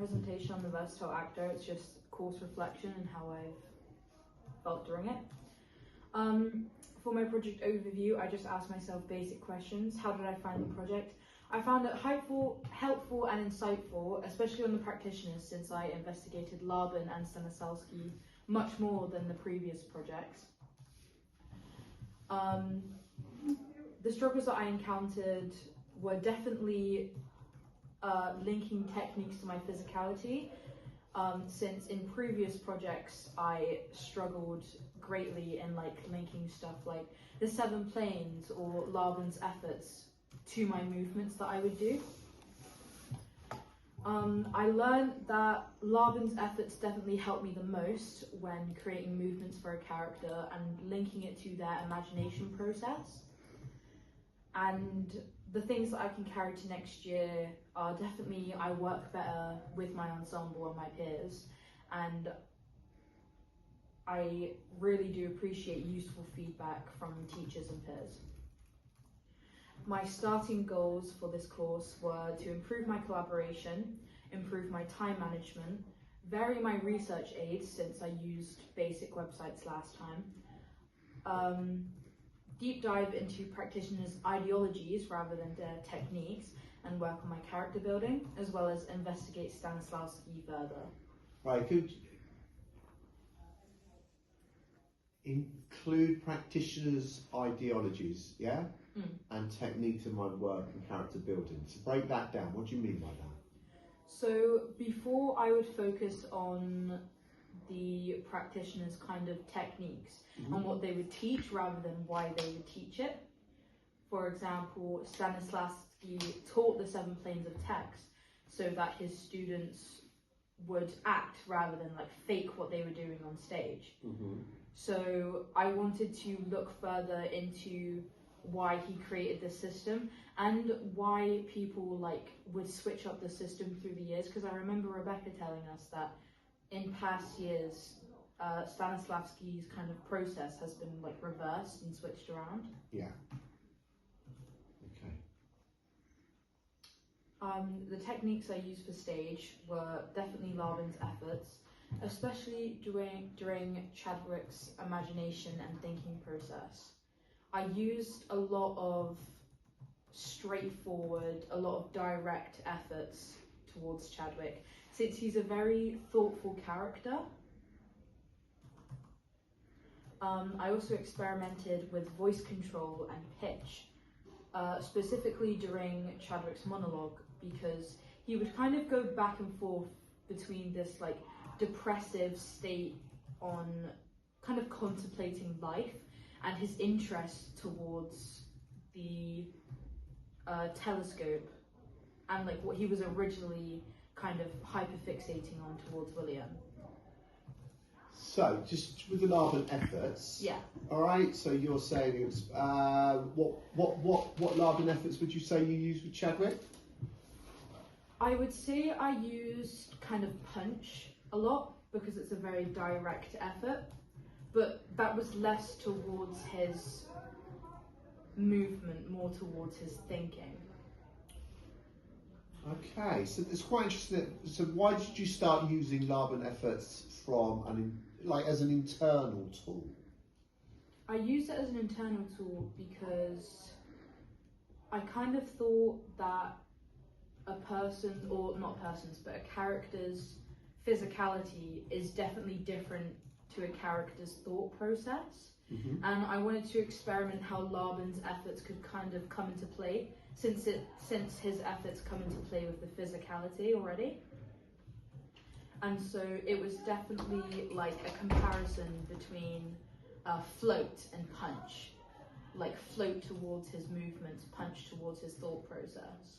presentation on the versatile actor. It's just course reflection and how I've felt during it. For my project overview, I just asked myself basic questions. How did I find the project? I found it helpful and insightful, especially on the practitioners, since I investigated Laban and Stanislavski much more than the previous projects. The struggles that I encountered were definitely linking techniques to my physicality, since in previous projects I struggled greatly in linking stuff like the 7 planes or Laban's efforts to my movements that I would do. I learned that Laban's efforts definitely helped me the most when creating movements for a character and linking it to their imagination process. And the things that I can carry to next year are definitely I work better with my ensemble and my peers, and I really do appreciate useful feedback from teachers and peers. My starting goals for this course were to improve my collaboration, improve my time management, vary my research aids since I used basic websites last time, deep dive into practitioners' ideologies rather than their techniques, and work on my character building, as well as investigate Stanislavski further. Right, could include practitioners' ideologies, yeah? And techniques in my work and character building. So break that down. What do you mean by that? So before I would focus on the practitioners' kind of techniques and what they would teach rather than why they would teach it. For example, Stanislavski taught the 7 planes of text so that his students would act rather than fake what they were doing on stage. So I wanted to look further into why he created this system and why people would switch up the system through the years, because I remember Rebecca telling us that in past years Stanislavski's kind of process has been reversed and switched around. Yeah. Okay. The techniques I used for stage were definitely Laban's efforts, especially during Chadwick's imagination and thinking process. I used a lot of straightforward, a lot of direct efforts towards Chadwick, since he's a very thoughtful character. I also experimented with voice control and pitch, specifically during Chadwick's monologue, because he would kind of go back and forth between this depressive state on kind of contemplating life and his interest towards the telescope and what he was originally kind of hyperfixating on towards William. So, just with the Laban efforts. Yeah. All right. So you're saying it was what Laban efforts would you say you used with Chadwick? I would say I used kind of punch a lot because it's a very direct effort, but that was less towards his movement, more towards his thinking. Okay, so it's quite interesting. So why did you start using Laban efforts from as an internal tool? I used it as an internal tool because I kind of thought that a person, or not persons, but a character's physicality is definitely different to a character's thought process. And I wanted to experiment how Laban's efforts could kind of come into play, since his efforts come into play with the physicality already. And so it was definitely a comparison between float and punch, float towards his movements, punch towards his thought process.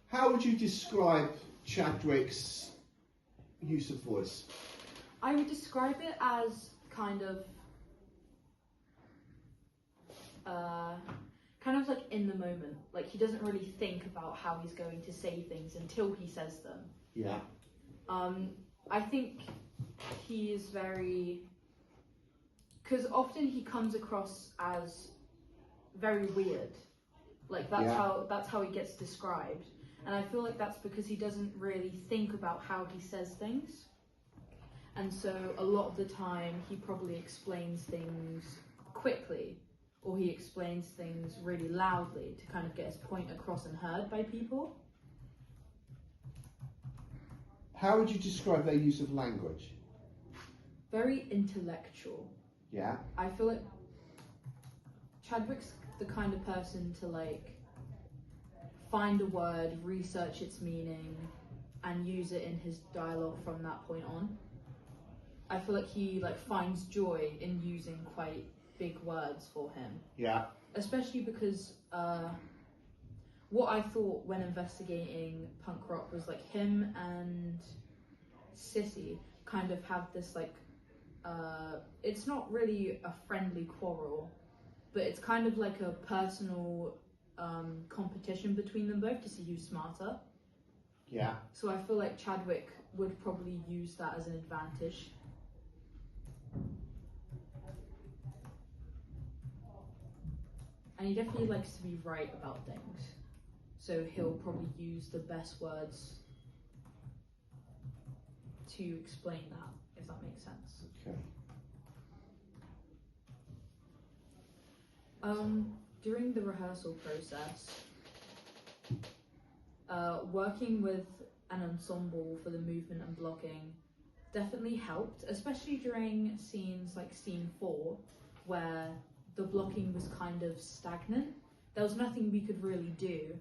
How would you describe Chadwick's use of voice? I would describe it as kind of in the moment. He doesn't really think about how he's going to say things until he says them. Yeah. I think he is very because often he comes across as very weird. Like that's how he gets described, and I feel like that's because he doesn't really think about how he says things, and so a lot of the time he probably explains things quickly, or he explains things really loudly to kind of get his point across and heard by people. How would you describe their use of language? Very intellectual. Yeah. I feel like Chadwick's the kind of person to like find a word, research its meaning, and use it in his dialogue from that point on. I feel like he like finds joy in using quite big words for him. Yeah. Especially because what I thought when investigating punk rock was like him and Sissy kind of have this like it's not really a friendly quarrel, but it's kind of like a personal competition between them both to see who's smarter. Yeah. So I feel like Chadwick would probably use that as an advantage. And he definitely likes to be right about things. So he'll probably use the best words to explain that, if that makes sense. Okay. During the rehearsal process, working with an ensemble for the movement and blocking definitely helped, especially during scenes like scene 4, where the blocking was kind of stagnant. There was nothing we could really do,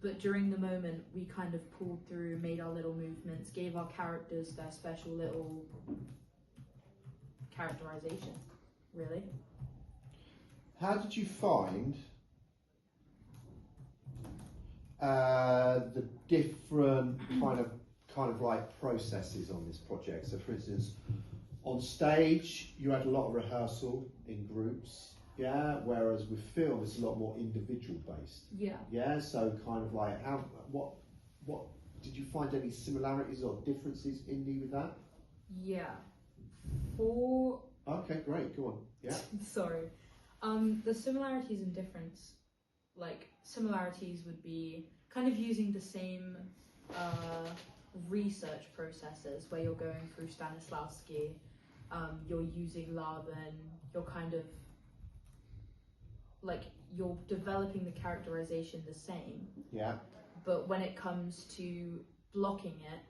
but during the moment we kind of pulled through, made our little movements, gave our characters their special little characterization, really. How did you find the different kind of like processes on this project? So, for instance, on stage you had a lot of rehearsal in groups, yeah. Whereas with film, it's a lot more individual based. Yeah. Yeah. So, kind of like what did you find any similarities or differences in with that? Yeah. For Okay, great. Go on. Yeah. sorry. The similarities and difference, like similarities would be kind of using the same research processes where you're going through Stanislavski, you're using Laban, you're kind of like you're developing the characterization the same. Yeah. But when it comes to blocking it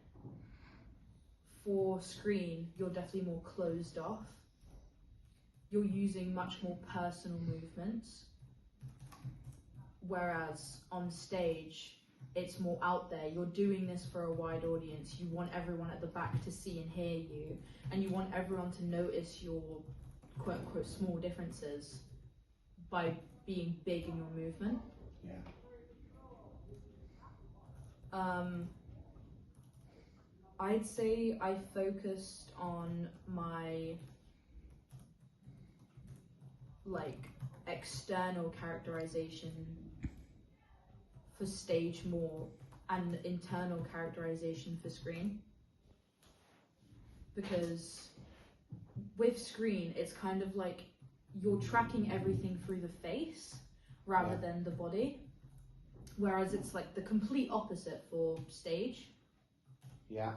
for screen, you're definitely more closed off. You're using much more personal movements, whereas on stage it's more out there. You're doing this for a wide audience. You want everyone at the back to see and hear you, and you want everyone to notice your quote unquote small differences by being big in your movement. Yeah. I'd say I focused on my like external characterization for stage more and internal characterization for screen, because with screen it's kind of like you're tracking everything through the face rather than the body, whereas it's like the complete opposite for stage. Yeah.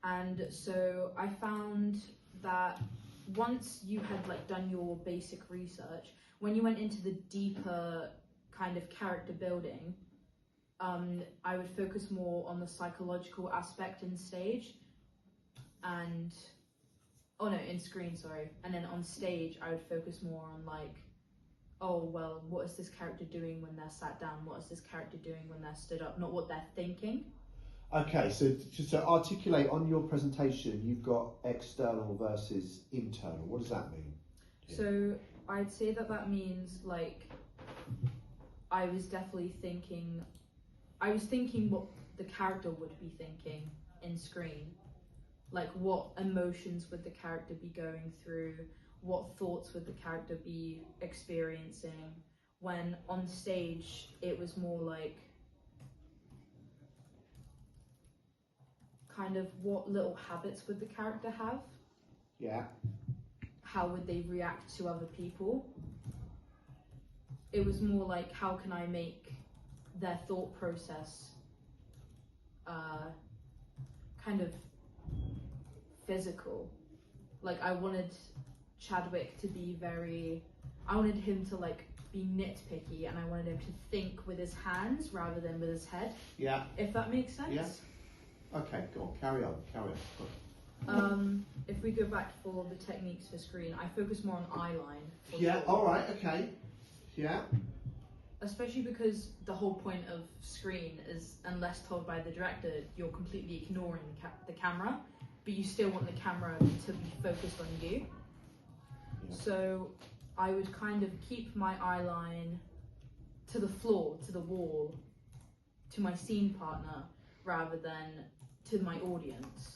And so I found that once you had like done your basic research, when you went into the deeper kind of character building, I would focus more on the psychological aspect in stage and in screen, sorry. And then on stage I would focus more on like, oh well, what is this character doing when they're sat down? What is this character doing when they're stood up? Not what they're thinking. Okay, so just to articulate on your presentation, you've got external versus internal. What does that mean? So I'd say that means like I was thinking what the character would be thinking in screen. Like what emotions would the character be going through? What thoughts would the character be experiencing? When on stage, it was more like kind of what little habits would the character have? Yeah. how would they react to other people. It was more like, how can I make their thought process kind of physical. Like, I wanted Chadwick to be I wanted him to like be nitpicky, and I wanted him to think with his hands rather than with his head. Yeah. If that makes sense. Yeah. Okay, go on, carry on. If we go back for the techniques for screen, I focus more on eye line. Yeah, alright, okay. Yeah. Especially because the whole point of screen is, unless told by the director, you're completely ignoring the camera, but you still want the camera to be focused on you. Yeah. So I would kind of keep my eye line to the floor, to the wall, to my scene partner, rather than to my audience.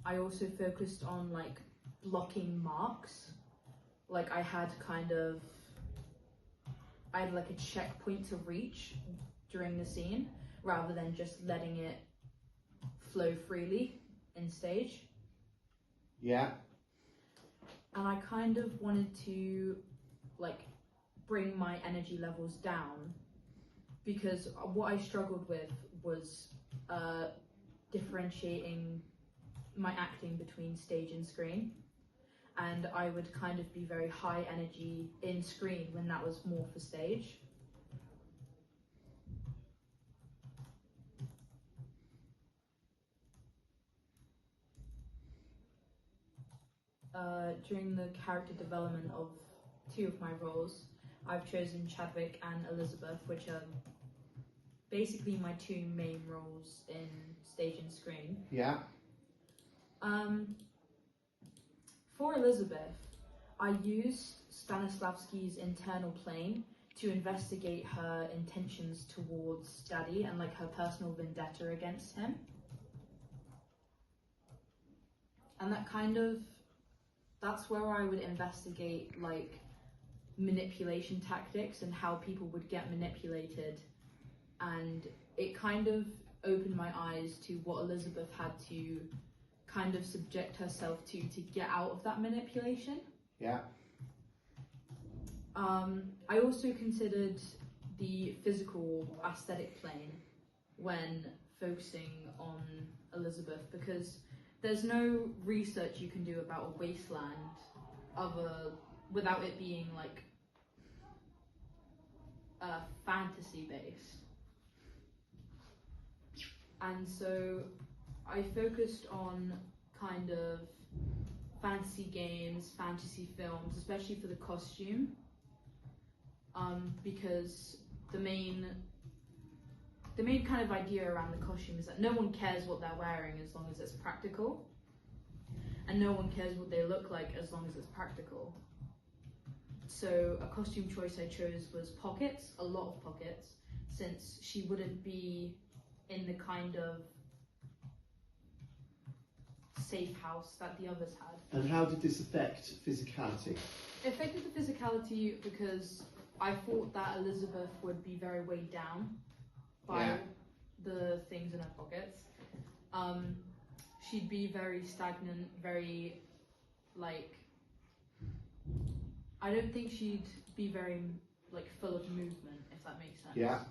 I also focused on like blocking marks. Like I had like a checkpoint to reach during the scene, rather than just letting it flow freely in stage. Yeah. And I kind of wanted to like bring my energy levels down, because what I struggled with was differentiating my acting between stage and screen. And I would kind of be very high energy in screen when that was more for stage. During the character development of 2 of my roles, I've chosen Chadwick and Elizabeth, which are basically my 2 main roles in stage and screen. Yeah. For Elizabeth, I used Stanislavski's internal plane to investigate her intentions towards Daddy and like her personal vendetta against him. And that's where I would investigate like manipulation tactics and how people would get manipulated. And it kind of opened my eyes to what Elizabeth had to kind of subject herself to get out of that manipulation. Yeah. I also considered the physical aesthetic plane when focusing on Elizabeth, because there's no research you can do about a wasteland without it being like fantasy based. And so I focused on kind of fantasy games, fantasy films, especially for the costume, because the main kind of idea around the costume is that no one cares what they're wearing as long as it's practical, and no one cares what they look like as long as it's practical. So a costume choice I chose was pockets, a lot of pockets, since she wouldn't be in the kind of safe house that the others had. And how did this affect physicality? It affected the physicality because I thought that Elizabeth would be very weighed down by the things in her pockets. She'd be very stagnant, very like, I don't think she'd be very like full of movement, if that makes sense. Yeah.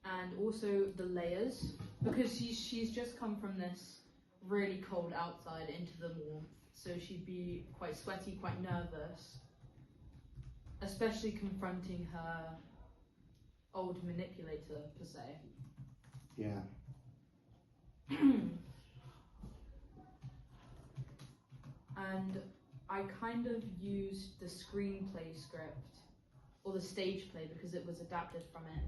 And also the layers, because she's just come from this really cold outside into the warmth, so she'd be quite sweaty, quite nervous, especially confronting her old manipulator, per se. Yeah. And I kind of used the screenplay script, or the stage play, because it was adapted from it,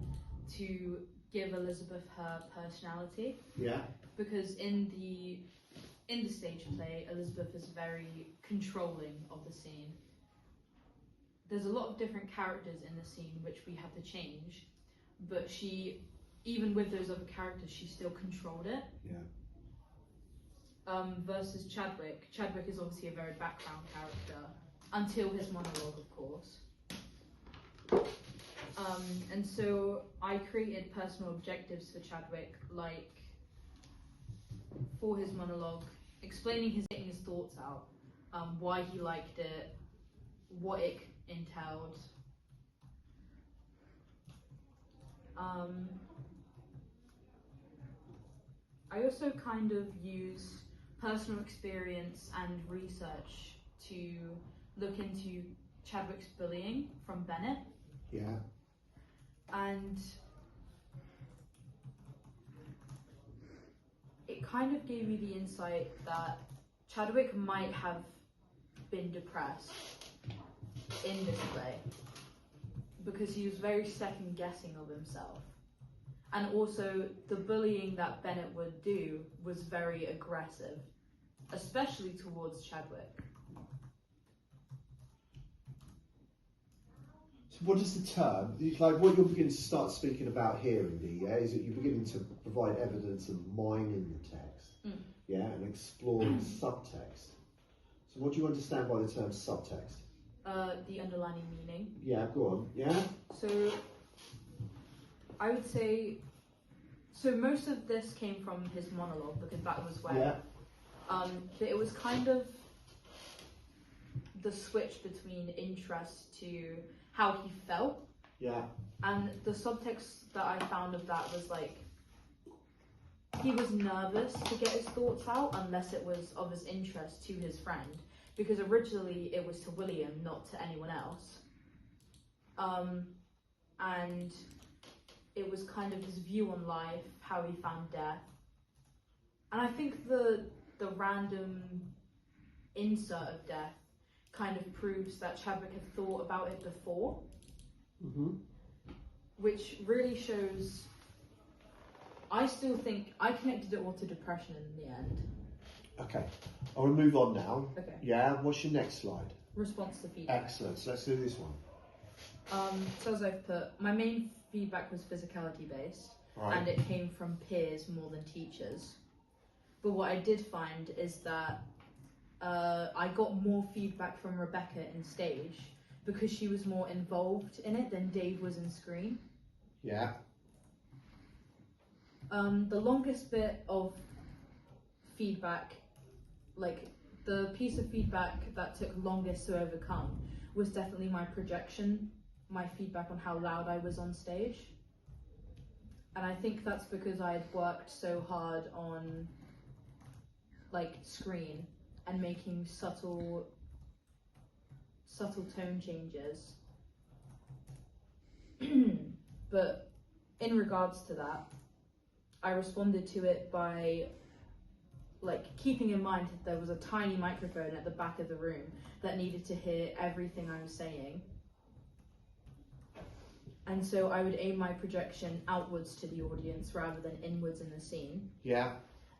to give Elizabeth her personality. Yeah. Because in the stage play, Elizabeth is very controlling of the scene. There's a lot of different characters in the scene which we have to change, but she, even with those other characters, she still controlled it. Yeah. Versus Chadwick. Chadwick is obviously a very background character, until his monologue, of course. And so I created personal objectives for Chadwick, like for his monologue, explaining getting his thoughts out, why he liked it, what it entailed. I also kind of use personal experience and research to look into Chadwick's bullying from Bennett. Yeah. And it kind of gave me the insight that Chadwick might have been depressed in this play because he was very second guessing of himself. And also the bullying that Bennett would do was very aggressive, especially towards Chadwick. So what is the term? It's like what you're beginning to start speaking about here, Indy, yeah, is that you're beginning to provide evidence of mining the text, yeah, and exploring subtext. So what do you understand by the term subtext? The underlying meaning. Yeah, go on, yeah? So I would say, so most of this came from his monologue because that was where, but it was kind of the switch between interest to how he felt. Yeah. And the subtext that I found of that was like, he was nervous to get his thoughts out unless it was of his interest to his friend, because originally it was to William, not to anyone else. And it was kind of his view on life, how he found death. And I think the random insert of death kind of proves that Chadwick had thought about it before, which really shows, I still think, I connected it all to depression in the end. Okay, I will move on now. Okay. Yeah, what's your next slide? Response to feedback. Excellent, so let's do this one. So as I've put, my main feedback was physicality based, Right. and it came from peers more than teachers. But what I did find is that I got more feedback from Rebecca in stage because she was more involved in it than Dave was in screen. Yeah. The longest bit of feedback, like the piece of feedback that took longest to overcome, was definitely my projection, my feedback on how loud I was on stage. And I think that's because I had worked so hard on like screen and making subtle tone changes. But in regards to that, I responded to it by like keeping in mind that there was a tiny microphone at the back of the room that needed to hear everything I was saying. And so I would aim my projection outwards to the audience rather than inwards in the scene. Yeah.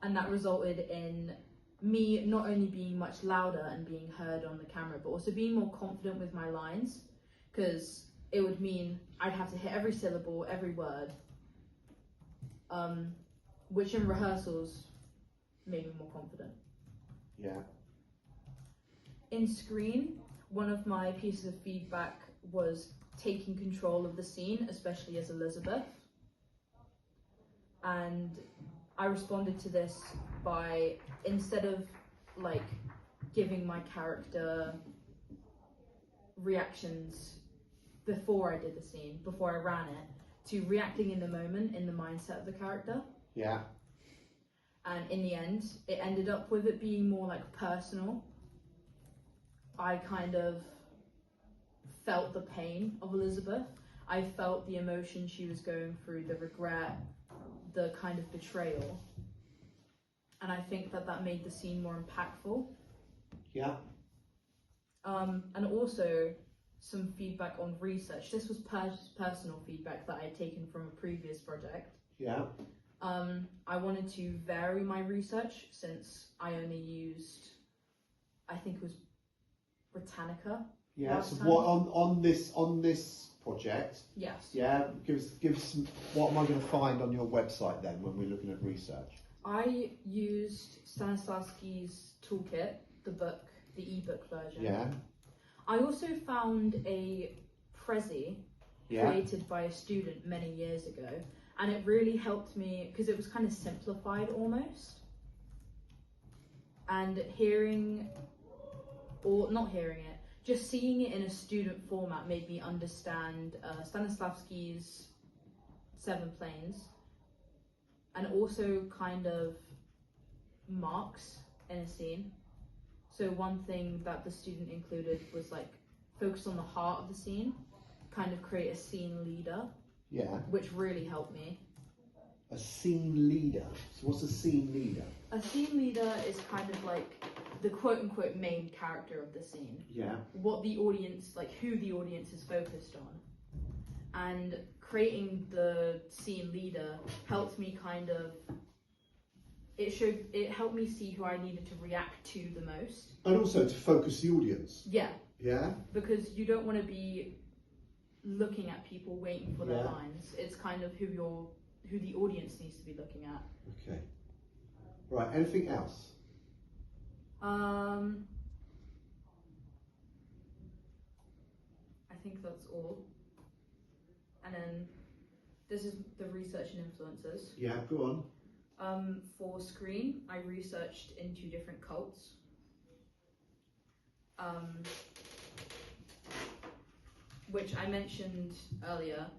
And that resulted in me not only being much louder and being heard on the camera, but also being more confident with my lines, because it would mean I'd have to hit every syllable, every word, which in rehearsals made me more confident. Yeah. In screen, one of my pieces of feedback was taking control of the scene, especially as Elizabeth. And I responded to this by, instead of like giving my character reactions before I did the scene, before I ran it, to reacting in the moment, in the mindset of the character. Yeah. And in the end, it ended up with it being more like personal. I kind of felt the pain of Elizabeth. I felt the emotion she was going through, the regret, the kind of betrayal. And I think that that made the scene more impactful. Yeah. And also some feedback on research. This was personal feedback that I had taken from a previous project. Yeah. I wanted to vary my research since I only used, I think it was Britannica. Yeah. So what on this project? Yes. Yeah. Give us some. What am I going to find on your website then when we're looking at research? I used Stanislavski's toolkit, the book, the ebook version. Yeah. I also found a Prezi created by a student many years ago, and it really helped me because it was kind of simplified almost. And hearing, or not hearing it, just seeing it in a student format made me understand Stanislavski's Seven Planes, and also kind of marks in a scene. So one thing that the student included was like focus on the heart of the scene, kind of create a scene leader, Yeah. which really helped me. A scene leader. So what's a scene leader? A scene leader is kind of like the quote-unquote main character of the scene. Yeah. What the audience, like who the audience is focused on. And creating the scene leader helped me kind of, it helped me see who I needed to react to the most. And also to focus the audience. Yeah, Yeah. because you don't want to be looking at people waiting for their Yeah. lines. It's kind of who the audience needs to be looking at. Okay. Right. Anything else? I think that's all. And then this is the research and influences. Yeah. Go on. For Screen, I researched into different cults. Which I mentioned earlier,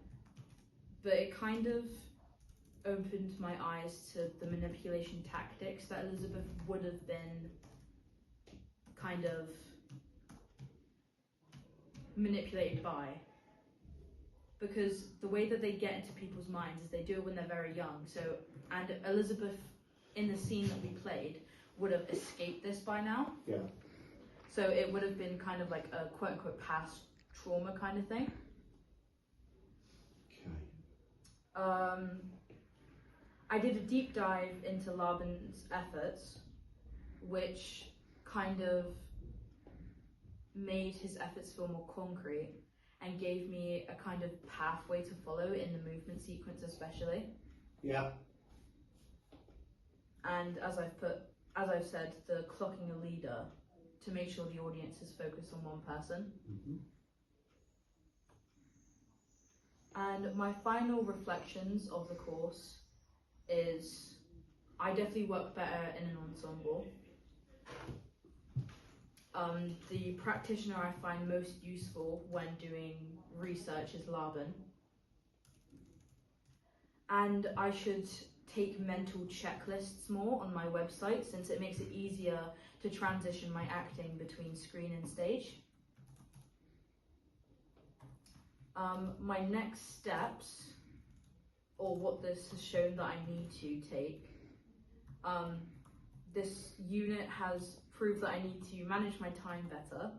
but it kind of opened my eyes to the manipulation tactics that Elizabeth would have been kind of manipulated by. Because the way that they get into people's minds is they do it when they're very young. So, and Elizabeth, in the scene that we played, would have escaped this by now. Yeah. So it would have been kind of like a quote-unquote past trauma kind of thing. Okay. I did a deep dive into Laban's efforts, which kind of made his efforts feel more concrete and gave me a kind of pathway to follow in the movement sequence especially. Yeah. And as I've said, the clocking a leader to make sure the audience is focused on one person. Mm-hmm. And my final reflections of the course is I definitely work better in an ensemble. The practitioner I find most useful when doing research is Laban. And I should take mental checklists more on my website, since it makes it easier to transition my acting between screen and stage. My next steps, or what this has shown that I need to take, this unit has proved that I need to manage my time better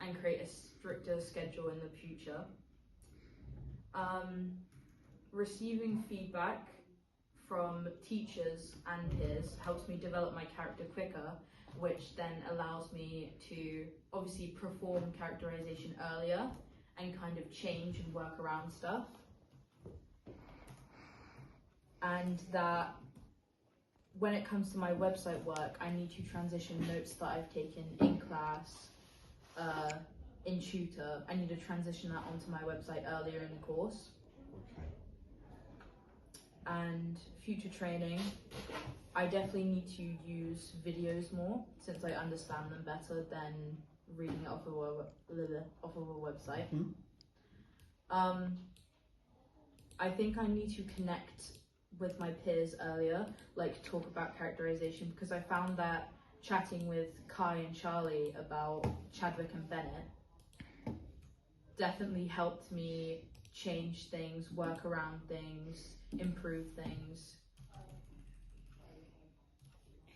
and create a stricter schedule in the future. Receiving feedback from teachers and peers helps me develop my character quicker, which then allows me to obviously perform characterization earlier and kind of change and work around stuff. And that when it comes to my website work, I need to transition notes that I've taken in class, in tutor. I need to transition that onto my website earlier in the course. Okay. And future training, I definitely need to use videos more, since I understand them better than reading it off of a website. Mm-hmm. I think I need to connect with my peers earlier, like talk about characterization, because I found that chatting with Kai and Charlie about Chadwick and Bennett definitely helped me change things, work around things, improve things.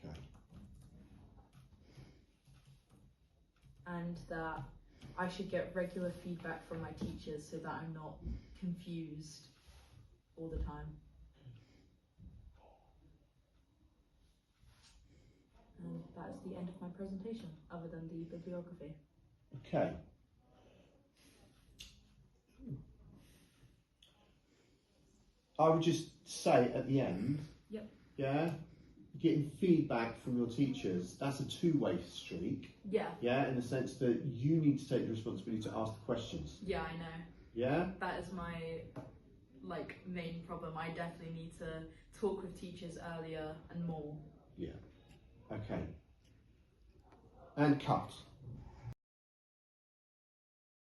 Okay. And that I should get regular feedback from my teachers so that I'm not confused all the time. And that is the end of my presentation, other than the bibliography. Okay. I would just say at the end, Yep. yeah, getting feedback from your teachers, that's a two-way street, Yeah, yeah, in the sense that you need to take the responsibility to ask the questions, yeah, I know. yeah? That is my main problem. I definitely need to talk with teachers earlier and more. Yeah. Okay. And cut.